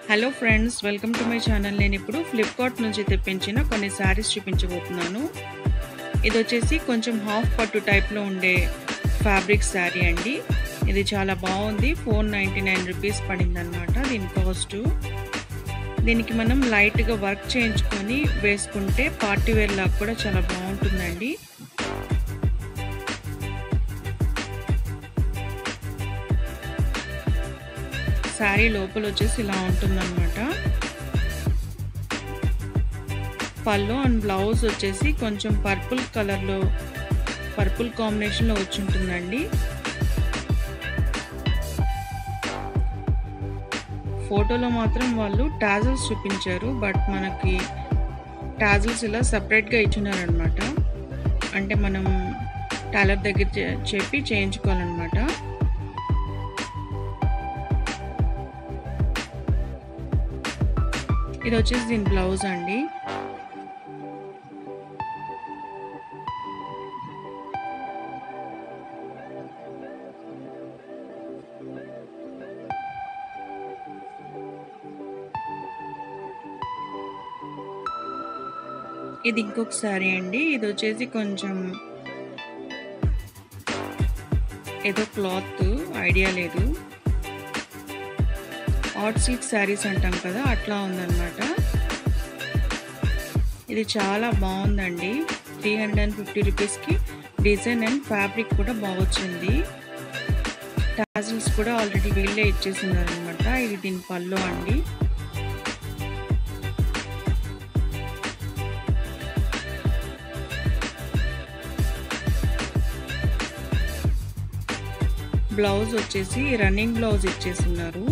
Hello friends, welcome to my channel. నేను ఇప్పుడు Flipkart నుంచి తెప్పించిన కొన్ని శారీస్ చూపించబోతున్నాను. ఇది వచ్చేసి కొంచెం హాఫ్ పట్టు టైప్లో ఉండే ఫ్యాబ్రిక్ శారీ అండి. ఇది చాలా బాగుంది. 499 రూపీస్ పడింది అనమాట దీని కాస్ట్. దీనికి మనం లైట్గా వర్క్ చేయించుకొని వేసుకుంటే పార్టీ వేర్ లాగా కూడా చాలా బాగుంటుందండి. శారీ లోపల వచ్చేసి ఇలా ఉంటుందన్నమాట. పళ్ళు అండ్ బ్లౌజ్ వచ్చేసి కొంచెం పర్పుల్ కలర్లో, పర్పుల్ కాంబినేషన్లో వచ్చి ఉంటుందండి. ఫోటోలో మాత్రం వాళ్ళు టాజిల్స్ చూపించారు, బట్ మనకి టాజిల్స్ ఇలా సపరేట్గా ఇచ్చినారనమాట. అంటే మనం టైలర్ దగ్గర చెప్పి చేయించుకోవాలన్నమాట. ఇది వచ్చేసి దీని బ్లౌజ్ అండి. ఇది ఇంకొక శారీ అండి. ఇది వచ్చేసి కొంచెం ఏదో క్లాత్ ఐడియా లేదు, ఆర్ట్ సిల్క్ శారీస్ అంటాం కదా, అట్లా ఉందన్నమాట. ఇది చాలా బాగుందండి. 350 రూపీస్కి డిజైన్ అండ్ ఫ్యాబ్రిక్ కూడా బాగొచ్చింది. టాజిల్స్ కూడా ఆల్రెడీ వీళ్ళే ఇచ్చేసినారనమాట. ఇది దీని పళ్ళు అండి. బ్లౌజ్ వచ్చేసి రన్నింగ్ బ్లౌజ్ ఇచ్చేస్తున్నారు.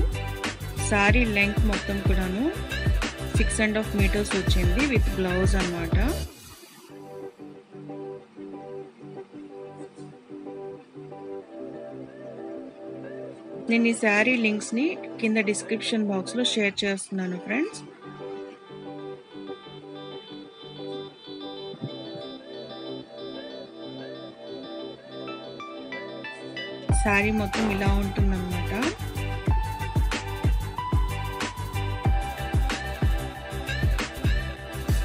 శారీ లెంగ్త్ మొత్తం కూడాను 6.5 మీటర్స్ వచ్చింది విత్ బ్లౌజ్ అన్నమాట. నేను ఈ శారీ లింక్స్ని కింద డిస్క్రిప్షన్ బాక్స్లో షేర్ చేస్తున్నాను ఫ్రెండ్స్. శారీ మొత్తం ఇలా ఉంటుందన్నమాట.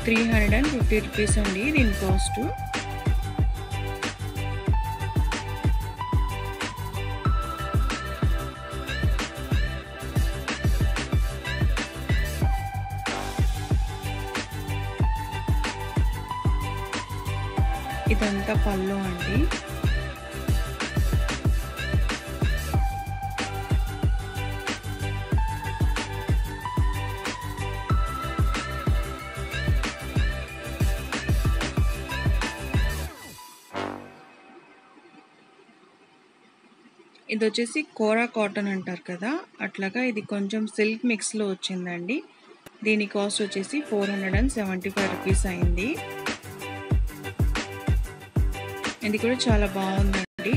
₹350 అండి దీని కాస్ట్. ఇదంతా పళ్ళు అండి. ఇది వచ్చేసి కోరా కాటన్ అంటారు కదా, అట్లాగా ఇది కొంచెం సిల్క్ మిక్స్లో వచ్చిందండి. దీని కాస్ట్ వచ్చేసి 475 రూపీస్ అయింది. ఇది కూడా చాలా బాగుందండి.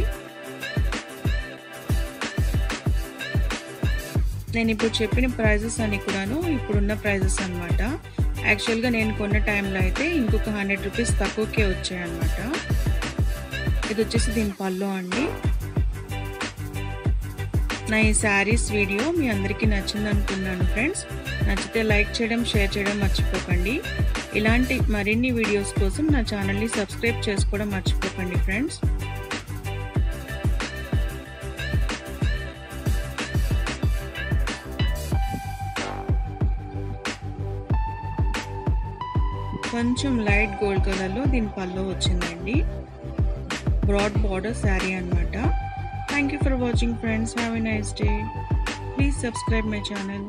నేను ఇప్పుడు చెప్పిన ప్రైజెస్ అన్ని కూడాను ఇప్పుడున్న ప్రైజెస్ అనమాట. యాక్చువల్గా నేను కొన్న టైంలో అయితే ఇంకొక 100 రూపీస్ తక్కువకే వచ్చాయన్నమాట. ఇది వచ్చేసి దీని పళ్ళు అండి. నా ఈ శారీస్ వీడియో మీ అందరికీ నచ్చింది అనుకున్నాను ఫ్రెండ్స్. నచ్చితే లైక్ చేయడం, షేర్ చేయడం మర్చిపోకండి. ఇలాంటి మరిన్ని వీడియోస్ కోసం నా ఛానల్ని సబ్స్క్రైబ్ చేసుకోవడం మర్చిపోకండి ఫ్రెండ్స్. కొంచెం లైట్ గోల్డ్ కలర్లో దీని పళ్ళు వచ్చిందండి. బ్రాడ్ బార్డర్ శారీ అన్నమాట. Thank you for watching friends. Have a nice day. Please subscribe my channel.